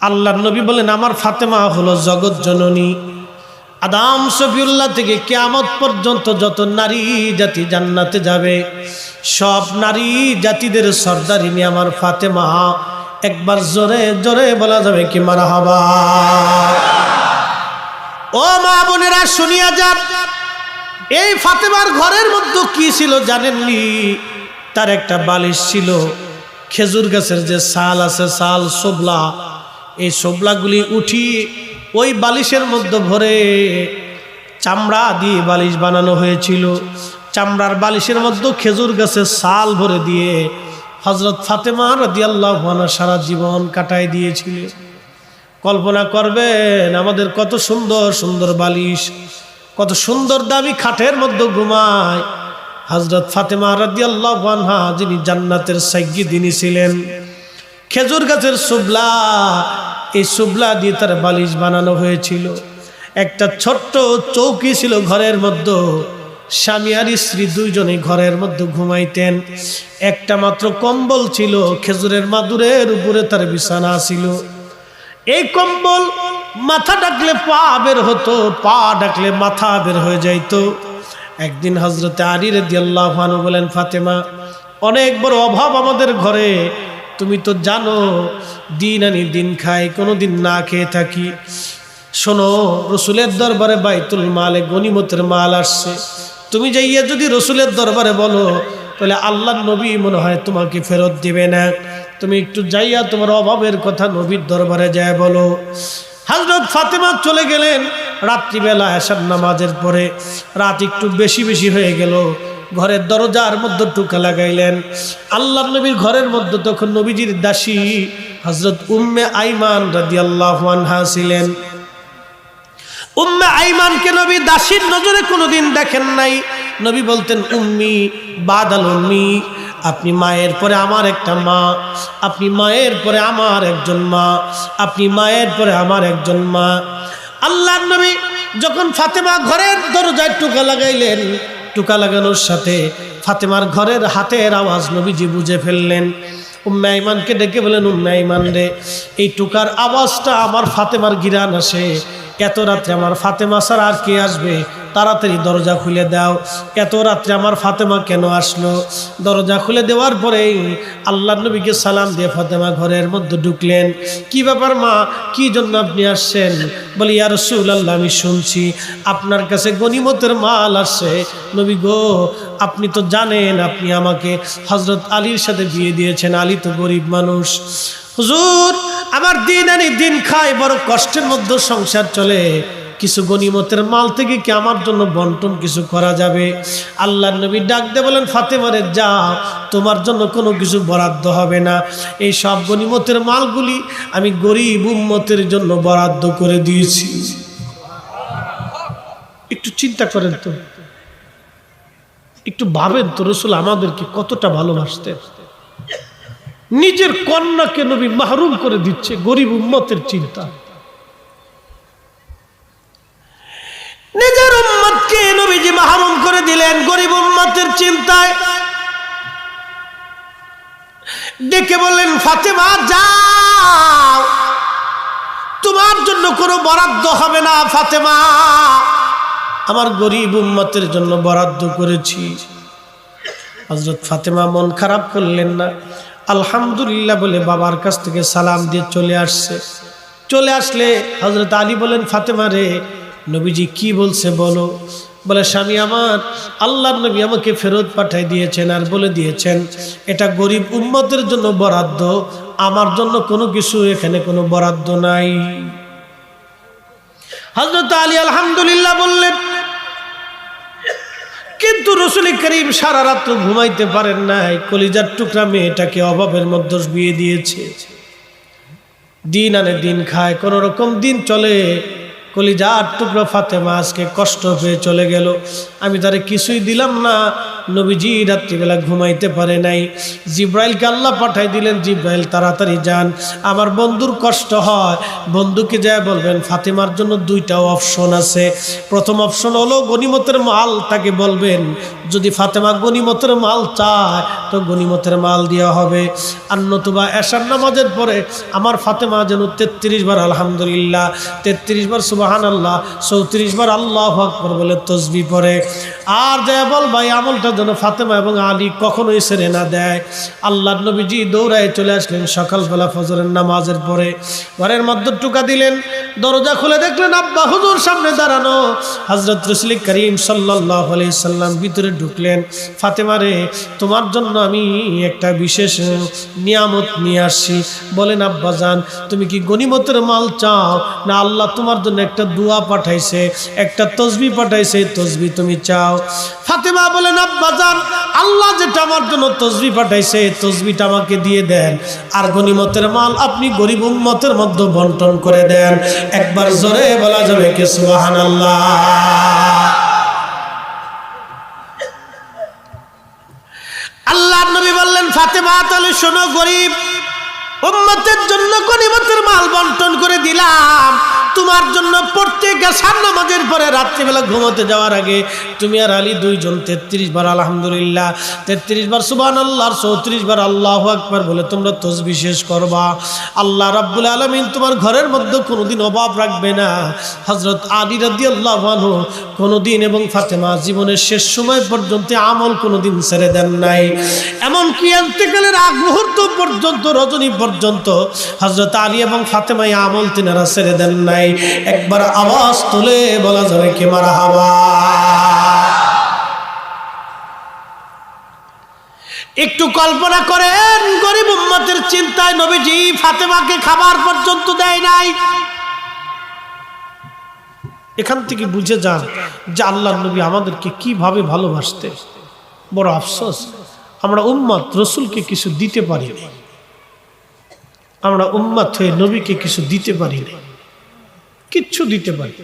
আল্লাহর নবী বলেন আমার ফাতেমা হলো জগৎ জননী। আদম সফিউল্লাহ থেকে কিয়ামত পর্যন্ত যত নারী জাতি জান্নাতে যাবে সব নারী জাতিদের সর্দারিনী আমার ফাতেমা। একবার জোরে জোরে বলা যাবে কি মারহাবা। ও মা বোনেরা শুনিয়া যান, এই ফাতেমার ঘরের মধ্যে কি ছিল জানেননি? তার একটা বালিশ ছিল, খেজুর গাছের যে ছাল আছে ছাল, সোবলা, এই সোবলাগুলি উঠি ওই বালিশের মধ্যে ভরে চামড়া দিয়ে বালিশ বানানো হয়েছিল। চামড়ার বালিশের মধ্যে খেজুর গাছের ছাল ভরে দিয়ে হযরত ফাতেমা রাদিয়াল্লাহু আনহা সারা জীবন কাটায় দিয়েছিল। কল্পনা করবেন আমাদের কত সুন্দর সুন্দর বালিশ, কত সুন্দর দামি খাটের মধ্যে ঘুমায় হযরত ফাতেমা রাদিয়াল্লাহু আনহা, যিনি জান্নাতের সাইয়্যিদিনী ছিলেন। খেজুর গাছের সুবলা, এই সুবলা দিয়ে তার বালিশ বানানো হয়েছিল। একটা ছোট্ট চৌকি ছিল ঘরের মধ্যে, স্বামী আর স্ত্রী দুইজনে ঘরের মধ্যে ঘুমাইতেন। একটা মাত্র কম্বল ছিল, খেজুরের মাদুরের উপরে তার বিছানা ছিল। এই কম্বল মাথা ডাকলে পা বের হতো, পা ডাকলে মাথা বের হয়ে যাইতো। একদিন হযরতে আলী রাদিয়াল্লাহু আনহু বলেন, ফাতেমা, অনেক বড় অভাব আমাদের ঘরে, তুমি তো জানো দিন আনি দিন খাই, কোনোদিন না খেয়ে থাকি। শোনো, রসুলের দরবারে বাইতুল মালে গনিমতের মাল আসছে, তুমি যাইয়া যদি রসুলের দরবারে বলো তাহলে আল্লাহর নবী মনে হয় তোমাকে ফেরত দিবে না। তুমি একটু যাইয়া তোমার অভাবের কথা নবীর দরবারে যায় বলো। হযরত ফাতেমা চলে গেলেন রাত্রিবেলা এশার নামাজের পরে। রাত একটু বেশি বেশি হয়ে গেল, ঘরের দরজার মধ্যে টুকা লাগাইলেন। আল্লাহর নবীর ঘরের মধ্যে তখন নবীজির দাসী হযরত উম্মে আইমান রাদিয়াল্লাহু আনহা ছিলেন। উম্মে আইমানকে নবী দাসীর নজরে কোনোদিন দেখেন নাই। নবী বলতেন, উম্মি বাদাল উম্মি, আপনি মায়ের পরে আমার একটা মা, আপনি মায়ের পরে আমার একজন মা, আপনি মায়ের পরে আমার একজন মা। আল্লাহর নবী যখন ফাতেমা ঘরের দরজায় টুকা লাগাইলেন, টুকা লাগানোর সাথে ফাতেমার ঘরের হাতের আওয়াজ নবীজি বুঝে ফেললেন। উম্মে আইমানকে ডেকে বলেন, উম্মে আইমান রে, এই টুকার আওয়াজটা আমার ফাতেমার গিরান আসে। এত রাত্রে আমার ফাতেমা ছাড়া আর কে আসবে? তাড়াতাড়ি দরজা খুলে দাও। এত রাত্রে আমার ফাতেমা কেন আসলো? দরজা খুলে দেওয়ার পরেই আল্লাহর নবীকে সালাম দিয়ে ফাতেমা ঘরের মধ্যে ঢুকলেন। কি ব্যাপার মা, কি জন্য আপনি আসছেন? বলি, ইয়া রাসূলুল্লাহ, আমি শুনছি আপনার কাছে গনিমতের মাল আসছে। নবী গো, আপনি তো জানেন আপনি আমাকে হযরত আলীর সাথে বিয়ে দিয়েছেন, আলী তো গরিব মানুষ। হুজুর, আমার দিন আনি দিন খাই, বড় কষ্টের মধ্যে সংসার চলে, কিছু গনিমতের মাল থেকে কি আমার জন্য বন্টন কিছু করা যাবে? আল্লাহর নবী ডাক দিয়ে বলেন, ফাতেমারে যাও, তোমার জন্য কোনো কিছু বরাদ্দ হবে না। এই সব গনিমতের মালগুলি আমি গরিব উম্মতের জন্য বরাদ্দ করে দিয়েছি। একটু চিন্তা করেন তো, একটু ভাবেন তো, রাসূল আমাদেরকে কতটা ভালোবাসতেন। নিজের কন্যাকে নবী মাহরুম করে দিচ্ছে গরিব উম্মতের চিন্তা। নিজের উম্মতকে নবীজি মাহরুম করে দিলেন গরিব উম্মতের চিন্তায়। ডেকে বললেন, ফাতেমা যাও, তোমার জন্য কোনো বরাদ্দ হবে না ফাতেমা, আমার গরিব উম্মতের জন্য বরাদ্দ করেছি। হযরত ফাতেমা মন খারাপ করলেন না, আলহামদুলিল্লাহ বলে বাবার কাছ থেকে সালাম দিয়ে চলে আসছে। চলে আসলে হযরত আলী বলেন, ফাতেমা রে, নবীজি কি বলছে বলো। বলে, স্বামী আমার, আল্লাহর নবী আমাকে ফেরত পাঠাই দিয়েছেন আর বলে দিয়েছেন এটা গরিব উম্মতের জন্য বরাদ্দ, আমার জন্য কোনো কিছু এখানে কোনো বরাদ্দ নাই। হযরত আলী আলহামদুলিল্লাহ বললেন, কিন্তু রাসূল করিম সারা রাত ঘুমাইতে পারেন নাই, কলিজার টুকরা মেয়েটাকে অভাবের মধ্যে বিয়ে দিয়েছে। দিন আনে দিন খায়, কোন রকম দিন চলে। কলিজার টুকরা ফাতেমা আজকে কষ্ট পেয়ে চলে গেল, আমি তারে কিছুই দিলাম না, নবীজি রাত্রিবেলা ঘুমাইতে পারে নাই। জিব্রাইলকে আল্লাহ পাঠাই দিলেন, জিব্রাইল তাড়াতাড়ি যান, আমার বন্ধুর কষ্ট হয়। বন্ধুকে যায় বলবেন ফাতেমার জন্য দুইটা অপশন আছে। প্রথম অপশন হলো গনিমতের মাল, তাকে বলবেন যদি ফাতেমা গনিমতের মাল চায় তো গনিমতের মাল দেওয়া হবে, আর নতুবা এশার নামাজের পরে আমার ফাতেমা যেন 33 বার আলহামদুলিল্লাহ, 33 বার সুবহানাল্লাহ, 34 বার আল্লাহু আকবার বলে তাসবিহ পড়ে। আর যায় বল ভাই আমলটা যেন ফাতেমা এবং আলী কখনোই ছেড়ে না দেয়। আল্লাহর নবীজি দৌড়ায় চলে আসলেন সকালবেলা ফজরের নামাজের পরে, ঘরের মধ্যে টুকা দিলেন, দরজা খুলে দেখলেন আব্বা হুজুর সামনে দাঁড়ানো। হযরত রাসূল করিম সাল্লাল্লাহু আলাইহি সাল্লাম ভিতরে ঢুকলেন। ফাতেমা রে, তোমার জন্য আমি একটা বিশেষ নিয়ামত নিয়ে আসছি। বলেন আব্বা জান, তুমি কি গনিমতের মাল চাও, না আল্লাহ তোমার জন্য একটা দোয়া পাঠাইছে, একটা তাসবিহ পাঠাইছে, তাসবিহ তুমি চাও? ফাতেমা বলেন আব্বা জান, আল্লাহ যেটা আমার জন্য তাসবিহ পাঠাইছে তাসবিহটা আমাকে দিয়ে দেন, আর গনিমতের মাল আপনি গরিব উম্মতের মধ্যে বন্টন করে দেন। একবার জোরে বলা যাবে কি সুবহানাল্লাহ? আল্লাহর নবী বললেন ফাতেমা তাহলে শোনো, গরিব উম্মতের জন্য গনিমতের মাল বন্টন করে দিলাম, তোমার জন্য প্রত্যেক এশার নামাজের পরে রাত্রিবেলা ঘুমোতে যাওয়ার আগে তুমি আর আলী দুইজন 33 বার আলহামদুলিল্লাহ, 33 বার সুবহানাল্লাহ, 34 বার আল্লাহু আকবার বলে তোমরা তাসবিহ শেষ করবা। আল্লাহ রাব্বুল আলামিন তোমার ঘরের মধ্যে কোনোদিন অভাব রাখবে না। হযরত আলী রাদিয়াল্লাহু আনহু কোনোদিন এবং ফাতেমা জীবনের শেষ সময় পর্যন্ত আমল কোনোদিন ছেড়ে দেন নাই। এমনকি ইন্তেকালের আগ মুহূর্ত পর্যন্ত, রজনী পর্যন্ত হযরত আলী এবং ফাতেমা আমল তিনারা ছেড়ে দেন নাই। একবার আওয়াজ তুলে বলা যাবে কি মারহাবা? একটু কল্পনা করেন, গরিব উম্মতের চিন্তায় নবীজি ফাতেমাকে খাবার পর্যন্ত দেয় নাই। এখান থেকে বুঝে যান যে আল্লাহর নবী আমাদেরকে কিভাবে ভালোবাসতে। বড় আফসোস, আমরা উম্মত রসুলকে কিছু দিতে পারি না, আমরা উম্মত হয়ে নবীকে কিছু দিতে পারি না, কিচ্ছু দিতে পারি।